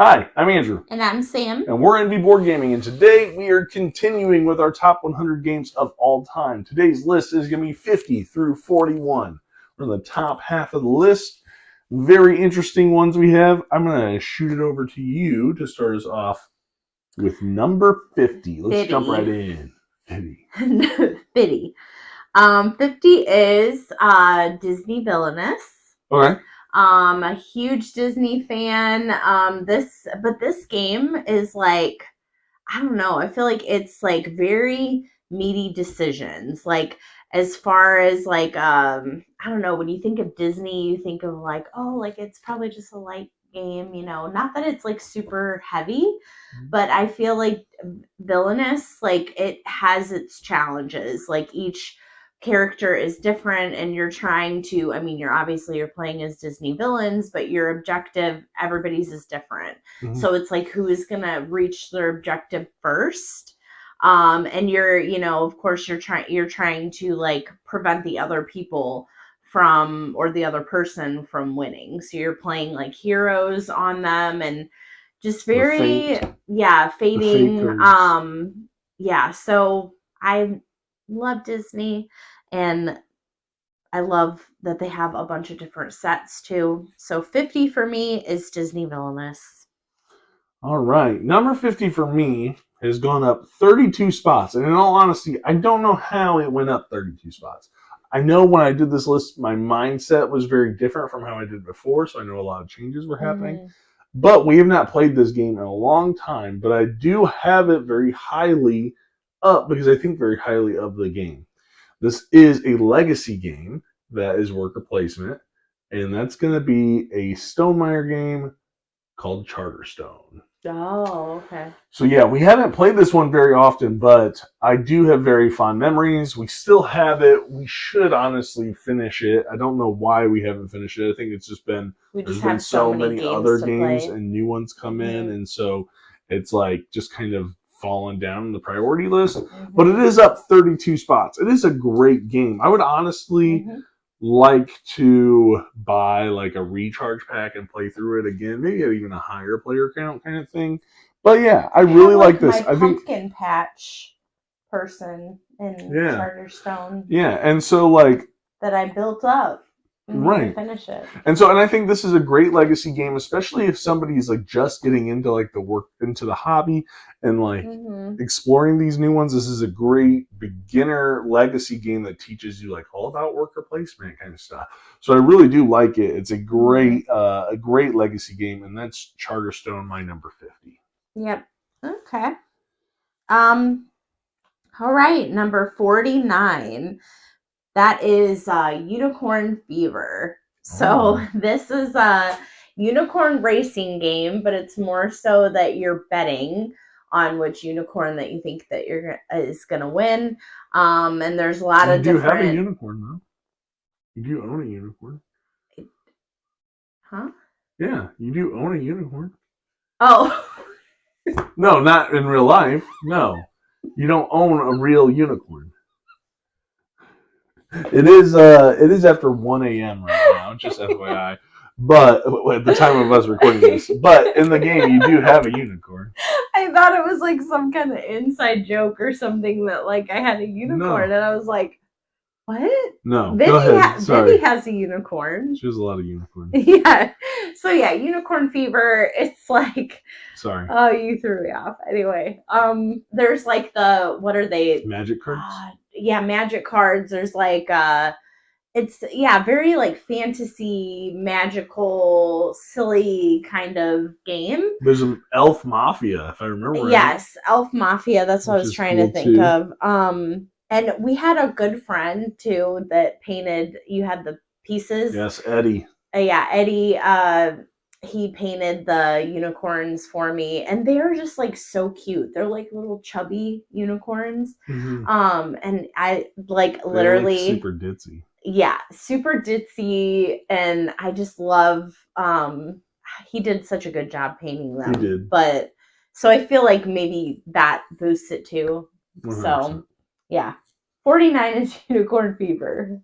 Hi, I'm Andrew. And I'm Sam. And we're NB Board Gaming, and today we are continuing with our top 100 games of all time. Today's list is going to be 50 through 41. We're in the top half of the list. Very interesting ones we have. I'm going to shoot it over to you to start us off with number 50. Let's jump right in. 50. 50. 50 is Disney Villainous. Okay. A huge Disney fan. This game is like, I don't know. I feel like it's like very meaty decisions. Like as far as like, I don't know. When you think of Disney, you think of like, oh, like it's probably just a light game. Not that it's like super heavy, but I feel like Villainous, like it has its challenges. Like each character is different, and you're trying to, you're playing as Disney villains, but your objective, everybody's is different. Mhm. So it's like, who is going to reach their objective first? And you're, of course you're trying to like prevent the other people from, or the other person from winning. So you're playing like heroes on them, and just very, fading. So I love Disney, and I love that they have a bunch of different sets too. So 50 for me is Disney Villainous. All right. Number 50 for me has gone up 32 spots. And in all honesty, I don't know how it went up 32 spots. I know when I did this list, my mindset was very different from how I did before. So I know a lot of changes were happening. Mm-hmm. But we have not played this game in a long time. But I do have it very highly up because I think very highly of the game. This is a legacy game that is worker placement. And that's going to be a Stonemaier game called Charterstone. Oh, okay. So yeah, we haven't played this one very often, but I do have very fond memories. We still have it. We should honestly finish it. I don't know why we haven't finished it. I think it's just been there's been so many other games and new ones come in, and so it's like just kind of fallen down the priority list. But it is up 32 spots. It is a great game. I would honestly like to buy like a recharge pack and play through it again, maybe at even a higher player count kind of thing. But yeah, I really like this. I think pumpkin patch person in Charterstone. Yeah, and so like that I built up. Right. Finish it. And I think this is a great legacy game, especially if somebody's like just getting into like into the hobby and like exploring these new ones. This is a great beginner legacy game that teaches you like all about worker placement kind of stuff. So I really do like it. It's a great legacy game, and that's Charterstone, my number 50. Yep. Okay. All right, number 49. That is Unicorn Fever. So this is a unicorn racing game, but it's more so that you're betting on which unicorn that you think that is going to win. And there's a lot of different... You do have a unicorn, though. You do own a unicorn. Huh? Yeah, you do own a unicorn. Oh. No, not in real life. No. You don't own a real unicorn. It is after 1 a.m. right now, just FYI. But at the time of us recording this, but in the game you do have a unicorn. I thought it was like some kind of inside joke or something that like I had a unicorn, and I was like, "What?" No, go ahead. Sorry. Vivi has a unicorn. She has a lot of unicorns. Yeah. So yeah, Unicorn Fever. It's like. Sorry. Oh, you threw me off. Anyway, there's like what are they? Magic cards. Yeah, magic cards. There's like it's very like fantasy, magical, silly kind of game. There's an Elf Mafia, if I remember right. Yes, Elf Mafia. That's what I was trying to think of. And we had a good friend too that painted. You had the pieces. Yes, Eddie. Yeah, Eddie. He painted the unicorns for me, and they're just like so cute. They're like little chubby unicorns. And I like literally like super ditzy. Yeah, super ditzy, and I just love. He did such a good job painting them. He did, but so I feel like maybe that boosts it too. 100%. So yeah, 49 is Unicorn Fever.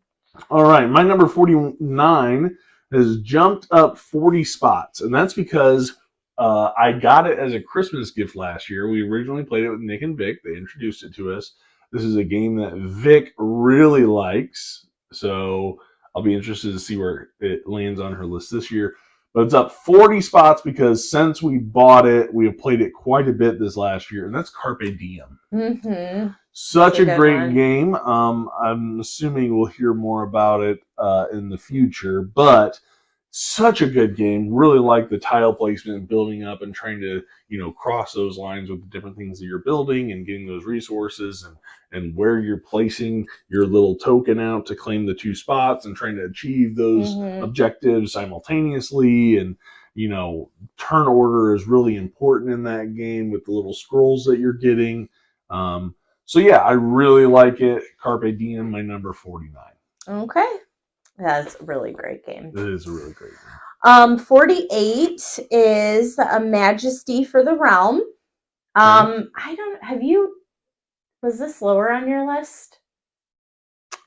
All right, my number 49 has jumped up 40 spots, and that's because I got it as a Christmas gift last year. We originally played it with Nick and Vic. They introduced it to us. This is a game that Vic really likes, so I'll be interested to see where it lands on her list this year. But it's up 40 spots because since we bought it, we have played it quite a bit this last year, and that's Carpe Diem. Mm-hmm. Such a great one. game. I'm assuming we'll hear more about it in the future, but such a good game. Really like the tile placement and building up and trying to, cross those lines with the different things that you're building and getting those resources and where you're placing your little token out to claim the 2 spots and trying to achieve those objectives simultaneously. And, turn order is really important in that game with the little scrolls that you're getting. So yeah, I really like it. Carpe Diem, my number 49. Okay. That's a really great game. It is a really great game. 48 is a Majesty for the Realm. Was this lower on your list?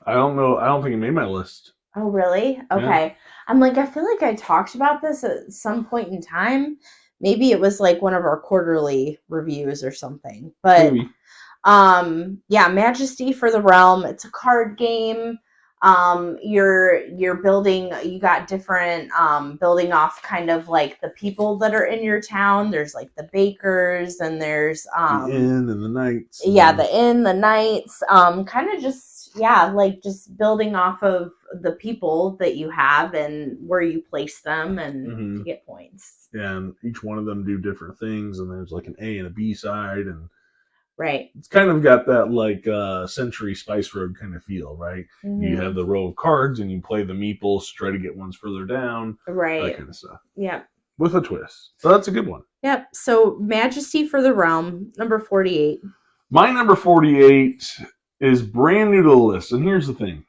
I don't know. I don't think it made my list. Oh, really? Okay. Yeah. I'm like, I feel like I talked about this at some point in time. Maybe it was like one of our quarterly reviews or something. But maybe. Yeah, Majesty for the Realm. It's a card game. You're building, you got different building off kind of like the people that are in your town. There's like the bakers and there's the inn and the knights. Yeah, the inn, the knights, kind of just like just building off of the people that you have and where you place them and to get points. Yeah, and each one of them do different things, and there's like an A and a B side, and right. It's kind of got that like Century Spice Road kind of feel, right? Mm-hmm. You have the row of cards and you play the meeples to try to get ones further down. Right. That kind of stuff. Yep. With a twist. So that's a good one. Yep. So Majesty for the Realm, number 48. My number 48 is brand new to the list. And here's the thing.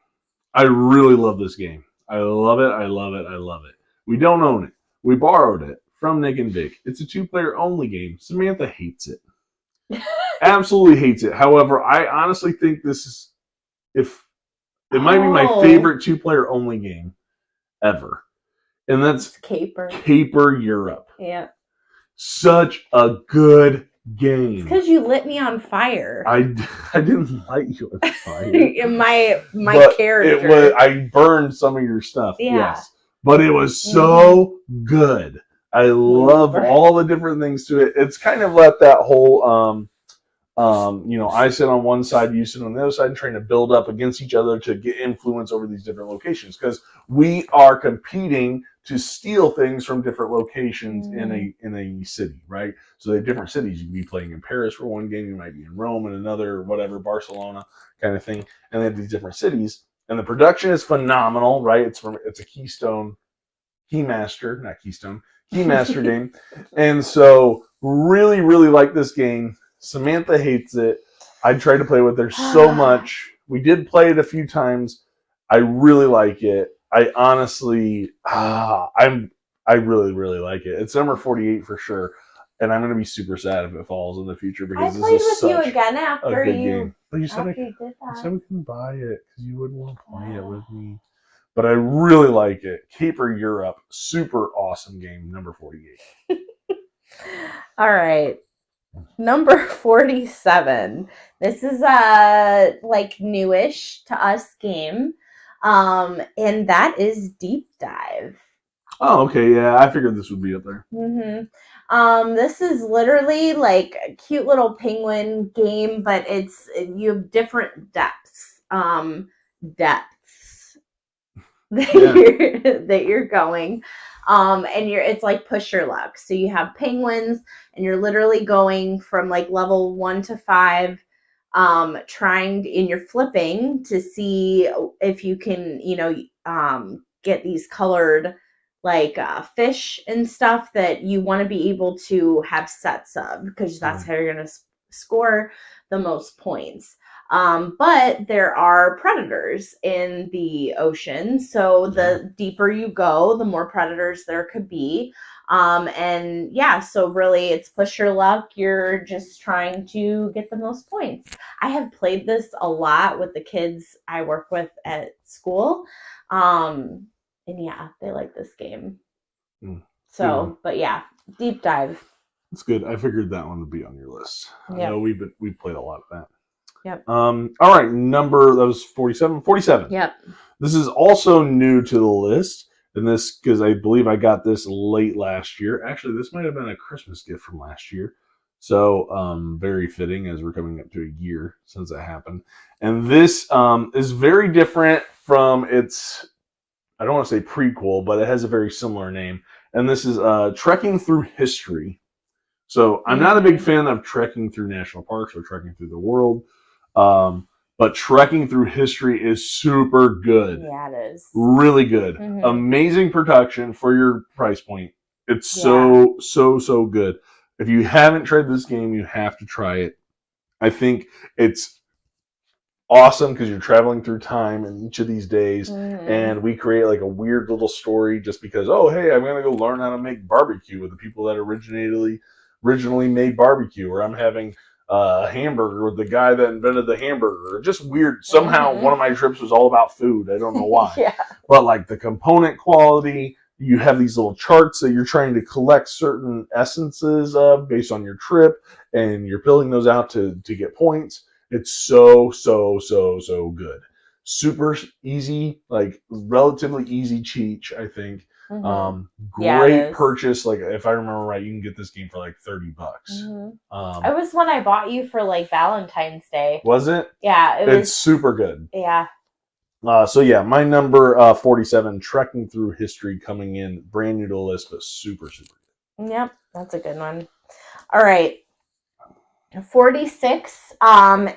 I really love this game. I love it. I love it. I love it. We don't own it. We borrowed it from Nick and Vic. It's a 2-player only game. Samantha hates it. Absolutely hates it. However, I honestly think this is it might be my favorite 2-player only game ever. And that's Caper Europe. Yeah. Such a good game. It's because you lit me on fire. I didn't light you on fire. my character. I burned some of your stuff. Yeah. Yes. But it was so good. I love all the different things to it. It's kind of let that whole I sit on one side, you sit on the other side, and trying to build up against each other to get influence over these different locations because we are competing to steal things from different locations in a city, right? So they have different cities. You can be playing in Paris for one game, you might be in Rome in another, whatever, Barcelona kind of thing, and they have these different cities. And the production is phenomenal, right? It's a Keymaster game, and so really, really like this game. Samantha hates it. I tried to play with her so much. We did play it a few times. I really like it. I honestly, I really, really like it. It's number 48 for sure, and I'm going to be super sad if it falls in the future because this is such a good game. But you said we can buy it because you wouldn't want to play it with me. But I really like it. Caper Europe, super awesome game. Number 48. All right. Number 47. This is like newish to us game. And that is Deep Dive. Oh, okay. Yeah, I figured this would be up there. Mm-hmm. This is literally like a cute little penguin game, but you have different depths. That you're going. And it's like push your luck. So you have penguins and you're literally going from like level 1 to 5, and you're flipping to see if you can, get these colored like fish and stuff that you want to be able to have sets of because that's how you're going to score the most points. But there are predators in the ocean. So the deeper you go, the more predators there could be. So really it's push your luck. You're just trying to get the most points. I have played this a lot with the kids I work with at school. And yeah, they like this game. So, but yeah, Deep dive. It's good. I figured that one would be on your list. I Yep. know we played a lot of that. Yep. All right, that was 47. 47. Yep. This is also new to the list, and this because I believe I got this late last year. Actually, this might have been a Christmas gift from last year, so very fitting as we're coming up to a year since that happened. And this is very different from its. I don't want to say prequel, but it has a very similar name. And this is Trekking Through History. So I'm not a big fan of trekking through national parks or trekking through the world. But trekking through history is super good. Yeah, it is. Really good. Amazing production for your price point. It's so good. If you haven't tried this game, you have to try it. I think it's awesome because you're traveling through time in each of these days, and we create like a weird little story just because, oh, hey, I'm going to go learn how to make barbecue with the people that originally made barbecue, or I'm having a hamburger with the guy that invented the hamburger. Just weird. Somehow one of my trips was all about food. I don't know why. But like the component quality, you have these little charts that you're trying to collect certain essences of based on your trip, and you're building those out to get points. It's so good. Super easy, like relatively easy cheat, I think. Great purchase. Like if I remember right, you can get this game for like $30. It was one I bought you for like Valentine's Day. Was it? Yeah, it's super good. Yeah. So yeah, my number 47, Trekking Through History, coming in brand new to the list, but super good. Yep, that's a good one. All right. 46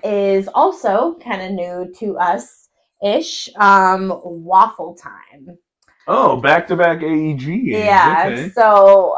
is also kind of new to us-ish. Waffle Time. Oh, back-to-back AEG games. Yeah, okay. So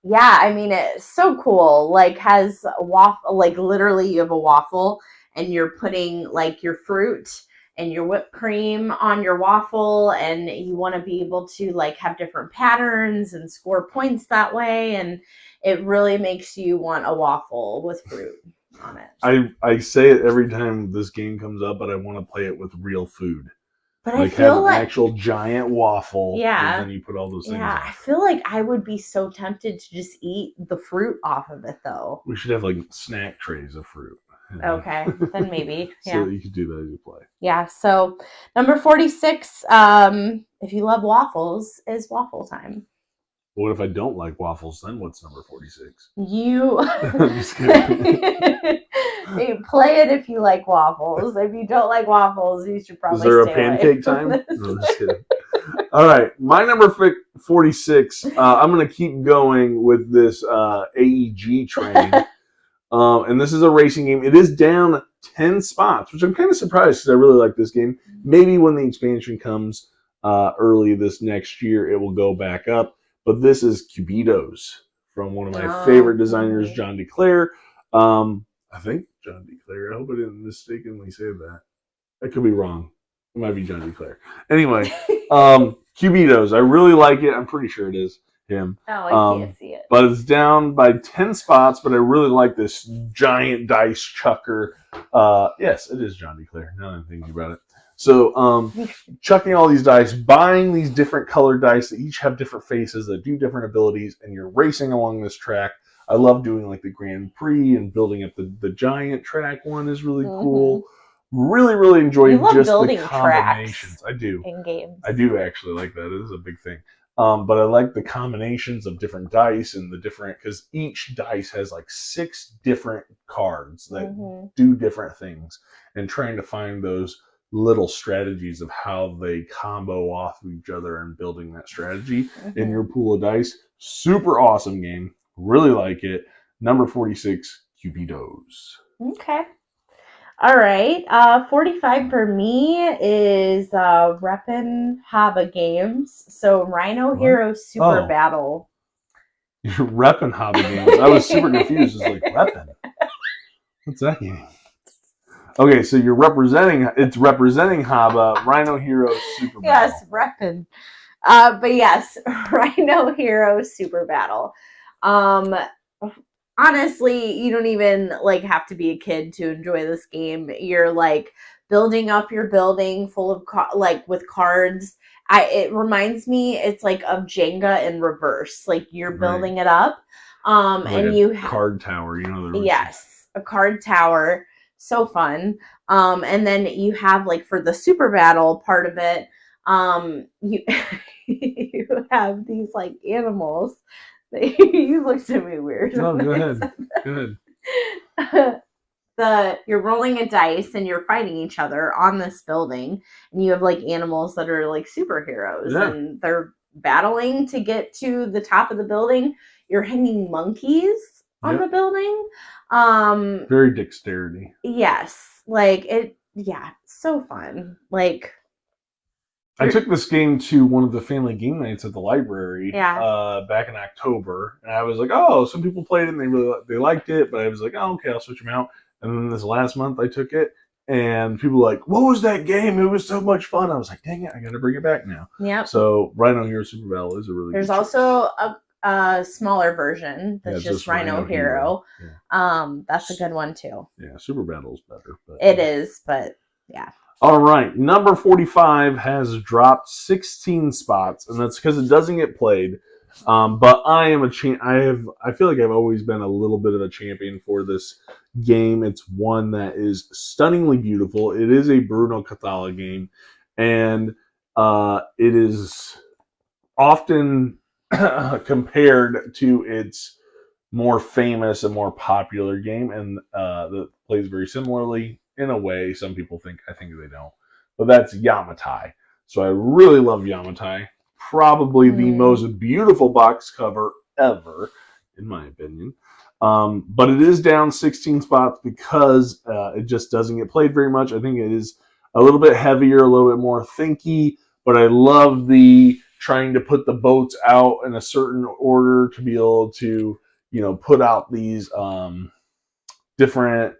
yeah, I mean, it's so cool. Like, has waffle, like literally you have a waffle and you're putting like your fruit and your whipped cream on your waffle, and you want to be able to like have different patterns and score points that way, and it really makes you want a waffle with fruit on it. I say it every time this game comes up, but I want to play it with real food. But like I feel have an like actual giant waffle. Yeah. And then you put all those things Yeah, on. I feel like I would be so tempted to just eat the fruit off of it, though. We should have like snack trays of fruit. Okay, then maybe. So Yeah. that you could do that as you play. Yeah, so number 46, if you love waffles, is Waffle Time. What if I don't like waffles? Then what's number 46? You I'm just kidding. You play it if you like waffles. If you don't like waffles, you should probably Is there a stay pancake away time? from No, just kidding. All right, my number 46. I'm going to keep going with this AEG train. And this is a racing game. It is down 10 spots, which I'm kind of surprised because I really like this game. Maybe when the expansion comes early this next year, it will go back up. But this is Cubitos from one of my favorite designers, John DeClaire. I think John DeClaire. I hope I didn't mistakenly say that. I could be wrong. It might be John DeClaire. Anyway, Cubitos. I really like it. I'm pretty sure it is him. Oh, I can't see it. But it's down by 10 spots, but I really like this giant dice chucker. Yes, it is John DeClaire, now that I'm thinking about it. So, chucking all these dice, buying these different colored dice that each have different faces, that do different abilities, and you're racing along this track. I love doing like the Grand Prix and building up the giant track one is really cool. Really enjoy just the combinations. I do. In games. I do actually like that. It is a big thing. But I like the combinations of different dice and the different, because each dice has like 6 different cards that do different things, and trying to find those little strategies of how they combo off of each other and building that strategy in your pool of dice. Super awesome game. Really like it. Number 46, Cubitos. Okay. All right. 45 for me is Reppin' Haba Games. So Rhino Hero Super Battle. You're repping Haba Games. I was super confused. It's like, reppin'? What's that game? Okay, so you're representing Haba, Rhino Hero Super Battle. Yes, reppin'. But yes, Rhino Hero Super Battle. Honestly, you don't even like have to be a kid to enjoy this game. You're like building up your building full of like with cards. It reminds me, it's like of Jenga in reverse. Like you're building it up, like and a you card tower. You know, yes, a card tower. So fun. And then you have like for the super battle part of it, you you have these like animals. You looked at me weird. No, go ahead. Go ahead. You're rolling a dice and you're fighting each other on this building, and you have like animals that are like superheroes, and they're battling to get to the top of the building. You're hanging monkeys on the building. Very dexterity. Yes, like it. Yeah, so fun. Like I took this game to one of the family game nights at the library Yeah. Back in October, and I was like, "Oh, some people played it and they liked it," but I was like, "Oh, okay, I'll switch them out." And then this last month, I took it, and people were like, "What was that game? It was so much fun!" I was like, "Dang it, I got to bring it back now." Yeah. So Rhino Hero Super Battle is a really. There's good also choice. a smaller version that's just Rhino Hero. Yeah. That's a good one too. Yeah, Super Battle's better. But, it is, but yeah. All right, number 45 has dropped 16 spots, and that's because it doesn't get played. But I am I feel like I've always been a little bit of a champion for this game. It's one that is stunningly beautiful. It is a Bruno Cathala game, and it is often compared to its more famous and more popular game, and that plays very similarly in a way. Some people I think they don't, but that's Yamatai. So I really love Yamatai. Probably the most beautiful box cover ever, in my opinion. But it is down 16 spots because it just doesn't get played very much. I think it is a little bit heavier, a little bit more thinky, but I love the trying to put the boats out in a certain order to be able to, put out these different.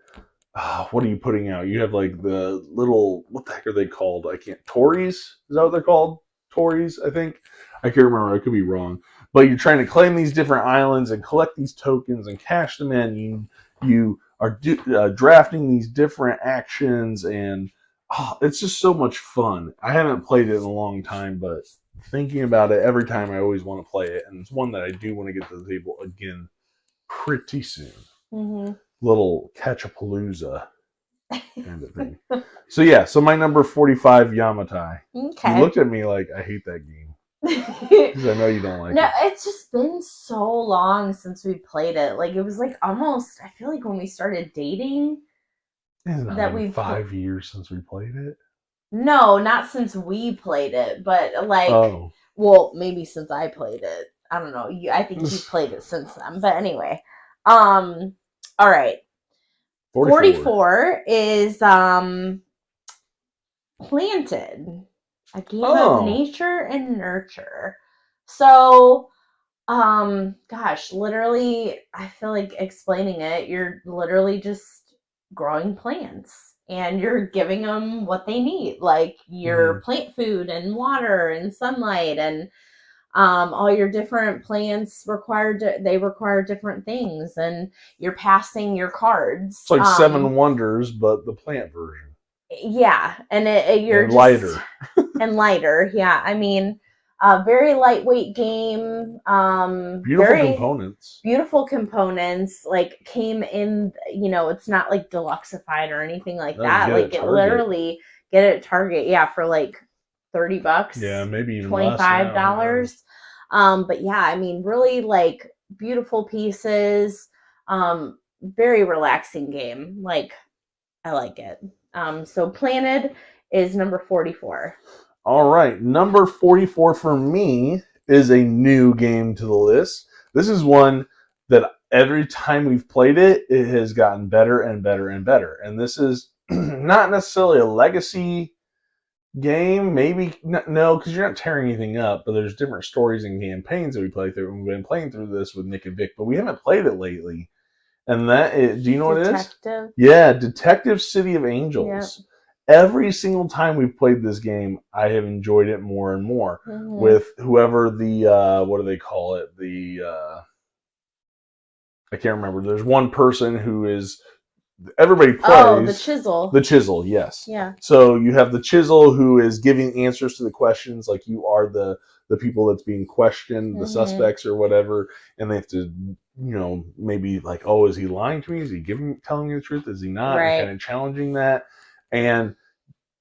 What are you putting out? You have like the little. What the heck are they called? I can't. Tories? Is that what they're called? Tories, I think. I can't remember. I could be wrong. But you're trying to claim these different islands and collect these tokens and cash them in. You are drafting these different actions, and it's just so much fun. I haven't played it in a long time, but thinking about it every time, I always want to play it, and it's one that I do want to get to the table again pretty soon. Mm-hmm. Little catch-a-palooza kind of thing. So my number 45, Yamatai. Okay. You looked at me like I hate that game. Because I know you don't like it. No, it's just been so long since we played it. Like it was like almost, I feel like when we started dating. Isn't that been 5 years since we played it? No, not since we played it, but like, well, maybe since I played it. I don't know. I think you played it since then. But anyway, all right. 44 is Planted, a game of nature and nurture. So, gosh, literally, I feel like explaining it, you're literally just growing plants and you're giving them what they need, like your plant food and water and sunlight, and all your different plants require different things, and you're passing your cards. It's like Seven Wonders, but the plant version. Yeah, and you're lighter. And lighter. Yeah, I mean, very lightweight game. Beautiful components. Like came in. It's not like deluxeified or anything like that. Like it literally get it at Target. Yeah, for like $30. Yeah, maybe even $25. But yeah, I mean, really like beautiful pieces. Very relaxing game. Like I like it. So Planted is number 44. All right. Number 44 for me is a new game to the list. This is one that every time we've played it, it has gotten better and better and better. And this is not necessarily a legacy game. Maybe, no, because you're not tearing anything up, but there's different stories and campaigns that we play through. And we've been playing through this with Nick and Vic, but we haven't played it lately. And that is, do you know what it is? Yeah, Detective City of Angels. Yep. Every single time we've played this game, I have enjoyed it more and more. With whoever the, what do they call it? I can't remember. There's one person who is everybody plays. Oh, the chisel. The chisel, yes. Yeah. So you have the chisel who is giving answers to the questions, like you are the people that's being questioned, the suspects or whatever, and they have to, maybe like, oh, is he lying to me? Is he telling me the truth? Is he not? Right. And kind of challenging that. And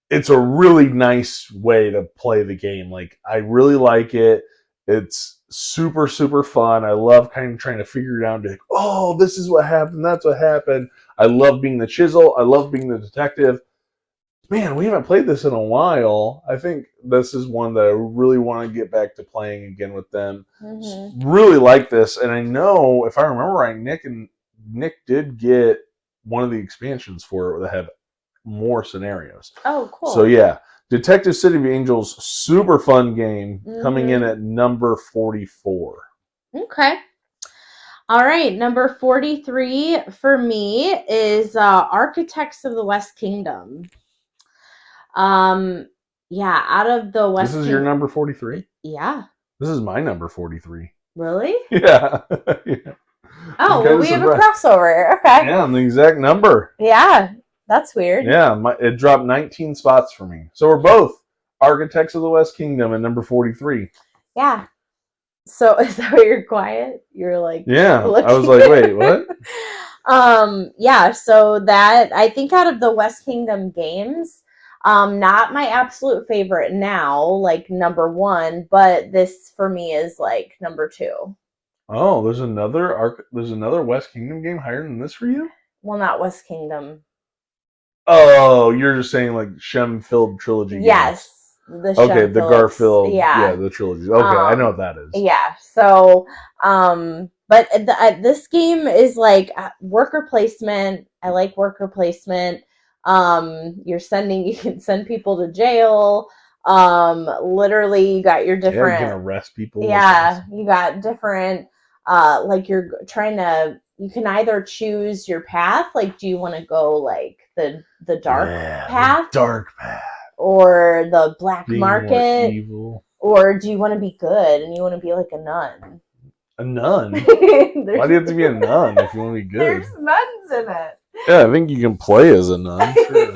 it's a really nice way to play the game. Like, I really like it. It's super, super fun. I love kind of trying to figure it out. Like, oh, this is what happened. That's what happened. I love being the chisel. I love being the detective. Man, we haven't played this in a while. I think this is one that I really want to get back to playing again with them. Really like this. And I know, if I remember right, Nick did get one of the expansions for it that have more scenarios. Oh, cool. So yeah, Detective City of Angels, super fun game, coming in at number 44. Okay. All right, number 43 for me is Architects of the West Kingdom. Yeah, out of the West. This is your number 43? Yeah. This is my number 43. Really? Yeah. Yeah. Oh, well, we have a crossover. Okay. Yeah, I'm the exact number. Yeah, that's weird. Yeah, it dropped 19 spots for me. So we're both Architects of the West Kingdom at number 43. Yeah. So is that why you're quiet? You're like, yeah. I was like, wait, what? Yeah. So that, I think, out of the West Kingdom games, not my absolute favorite now, like number 1, but this for me is like number 2. Oh, there's another West Kingdom game higher than this for you? Well, not West Kingdom. Oh, you're just saying like Shem-filled trilogy games. Yes. The Garfield, the trilogy. Okay, I know what that is. Yeah. So, but this game is like worker placement. I like worker placement. You can send people to jail. Literally, you got your different. Yeah, you can arrest people. Yeah, you got different. Like you're trying to. You can either choose your path. Like, do you want to go like the dark path? The dark path. Or the black Being market, evil. Or do you want to be good and you want to be like a nun? A nun? Why do you have to be a nun if you want to be good? There's nuns in it. Yeah, I think you can play as a nun. Sure.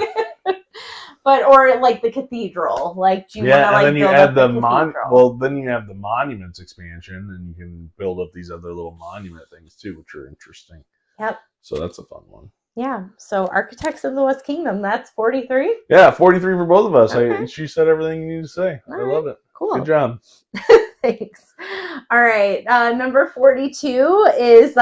But or like the cathedral, like do you want to like and then you build add up the cathedral? then you have the monuments expansion, and you can build up these other little monument things too, which are interesting. Yep. So that's a fun one. Yeah. So Architects of the West Kingdom, that's 43. Yeah, 43 for both of us. Okay. She said everything you need to say. I love it. Cool. Good job. Thanks. All right. Number 42 is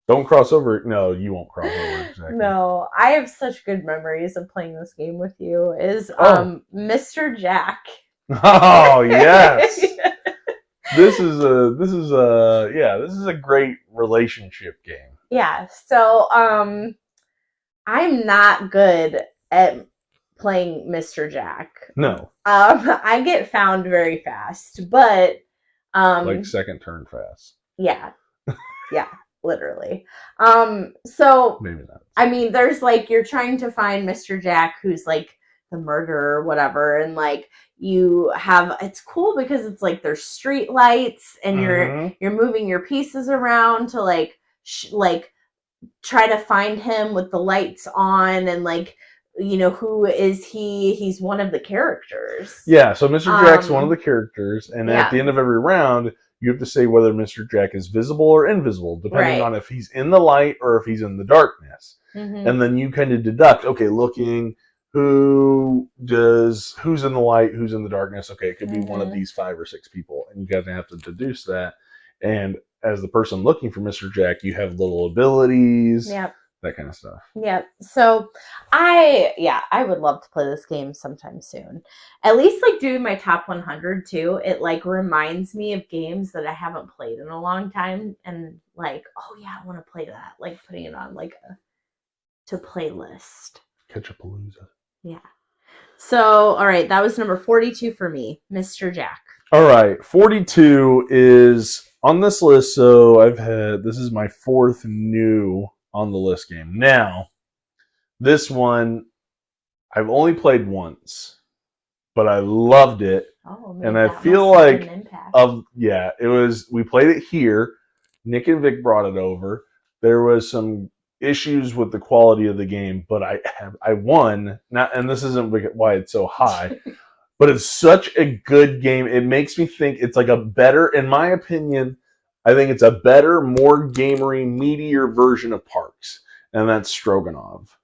Don't cross over. No, you won't cross over. Exactly. No, I have such good memories of playing this game with you. Is Mr. Jack. Oh yes. This is a great relationship game. Yeah. So I'm not good at playing Mr. Jack. No. I get found very fast, but like second turn fast. Yeah. Yeah. Literally. So maybe not. I mean, there's like you're trying to find Mr. Jack, who's like the murderer or whatever, and like you have it's cool because it's like there's street lights and you're moving your pieces around to like try to find him with the lights on, and like who is he's one of the characters. Yeah, so Mr. Jack's one of the characters, and at the end of every round you have to say whether Mr. Jack is visible or invisible, depending on if he's in the light or if he's in the darkness. And then you kind of deduct, okay, looking who's in the light, who's in the darkness. Okay, it could be one of these 5 or 6 people, and you guys have to deduce that. And as the person looking for Mr. Jack, you have little abilities, that kind of stuff. Yep. So I would love to play this game sometime soon. At least like doing my top 100 too. It like reminds me of games that I haven't played in a long time, and like, oh yeah, I want to play that. Like putting it on like to playlist. Catch-a-palooza. Yeah. So all right, that was number 42 for me, Mr. Jack. All right, 42 is on this list. So this is my 4th new on the list game. Now, this one I've only played once, but I loved it. Oh, and I feel like we played it here. Nick and Vic brought it over. There was some issues with the quality of the game, but I won. Not, and this isn't why it's so high, but it's such a good game. It makes me think it's like a better, in my opinion, I think it's a better, more gamery, meatier version of Parks, and that's Stroganoff.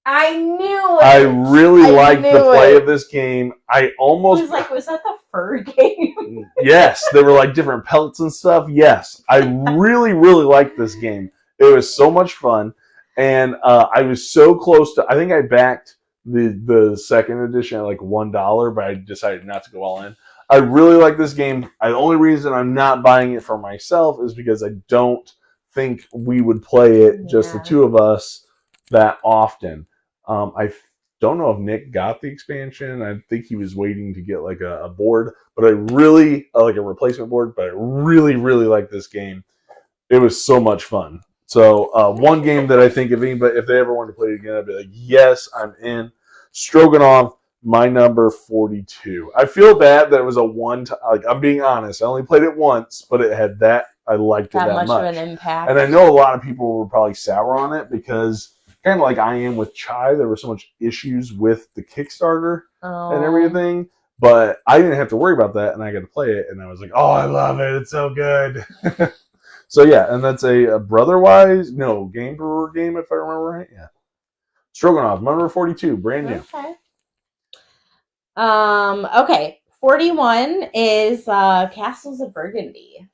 I knew it. I really liked the play it. of this game. I was that the fur game? Yes, there were like different pelts and stuff. Yes, I really, really liked this game. It was so much fun, and I was so close to. I think I backed the second edition at like $1, but I decided not to go all in. I really like this game. The only reason I'm not buying it for myself is because I don't think we would play it, just the two of us, that often. I don't know if Nick got the expansion. I think he was waiting to get like a board, but I really like a replacement board. But I really, really like this game. It was so much fun. So one game that I think if they ever wanted to play it again, I'd be like, yes, I'm in. Stroganoff, my number 42. I feel bad that it was a one time. Like, I'm being honest, I only played it once, but it had that. I liked it that much of an impact. And I know a lot of people were probably sour on it because, kind of like I am with Chai, there were so much issues with the Kickstarter and everything. But I didn't have to worry about that, and I got to play it, and I was like, oh, I love it. It's so good. So, yeah, and that's a Game Brewer game, if I remember right. Yeah. Stroganoff, number 42, brand new. Okay. 41 is Castles of Burgundy.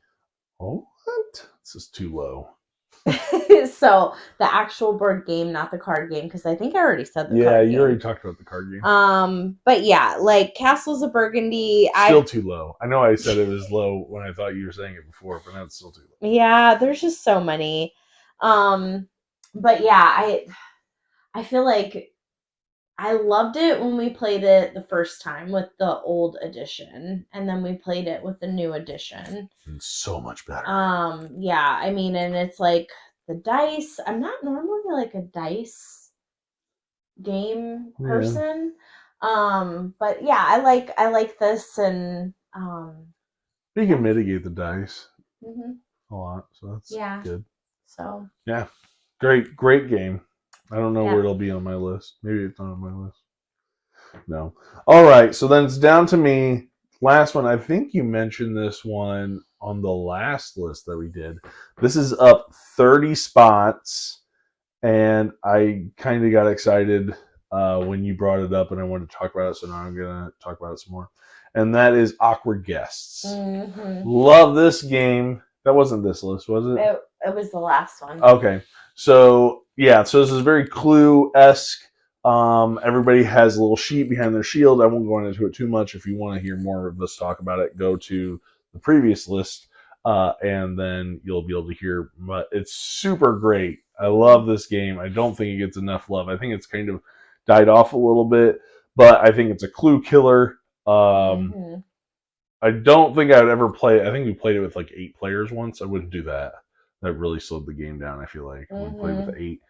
Oh, what? This is too low. So the actual board game, not the card game, because I think I already said the card game. Yeah, you already talked about the card game. But yeah, like Castles of Burgundy. Still too low. I know I said it was low when I thought you were saying it before, but now it's still too low. Yeah, there's just so many. But yeah, I feel like I loved it when we played it the first time with the old edition, and then we played it with the new edition. It's so much better. Yeah, I mean, and it's like the dice. I'm not normally like a dice game person. But yeah, I like this, and you can mitigate the dice a lot, so that's good. So yeah, great game. I don't know where it'll be on my list. Maybe it's not on my list. No. All right, so then it's down to me. Last one. I think you mentioned this one on the last list that we did. This is up 30 spots, and I kind of got excited when you brought it up, and I wanted to talk about it, so now I'm going to talk about it some more. And that is Awkward Guests. Love this game. That wasn't this list, was it? It was the last one. Okay. So, yeah, so this is very Clue-esque. Everybody has a little sheet behind their shield. I won't go into it too much. If you want to hear more of us talk about it, go to the previous list, and then you'll be able to hear. But it's super great. I love this game. I don't think it gets enough love. I think it's kind of died off a little bit, but I think it's a Clue killer. I don't think I would ever play it. I think we played it with like 8 players once. I wouldn't do that. That really slowed the game down, I feel like, when we played with 8.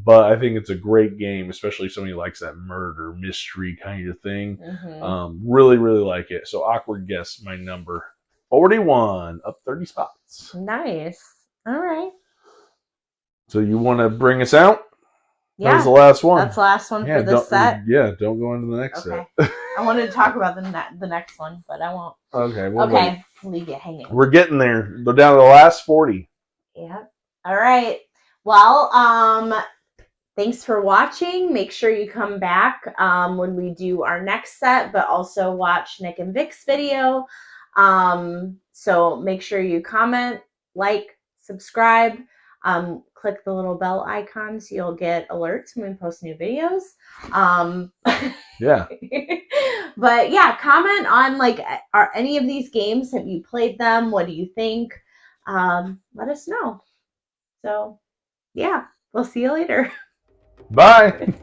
But I think it's a great game, especially if somebody likes that murder mystery kind of thing. Really, really like it. So Awkward Guess, my number 41, up 30 spots. Nice. All right. So you want to bring us out? Yeah. That was the last one. That's the last one for this set. Yeah, don't go into the next set. I wanted to talk about the next one, but I won't. Okay. Okay. Leave you hanging. We're getting there. We're down to the last 40. Yeah. All right. Well, thanks for watching. Make sure you come back when we do our next set, but also watch Nick and Vic's video. So make sure you comment, like, subscribe, click the little bell icon so you'll get alerts when we post new videos. Yeah. But yeah, comment on like, are any of these games, have you played them? What do you think? Let us know. So yeah, we'll see you later. Bye.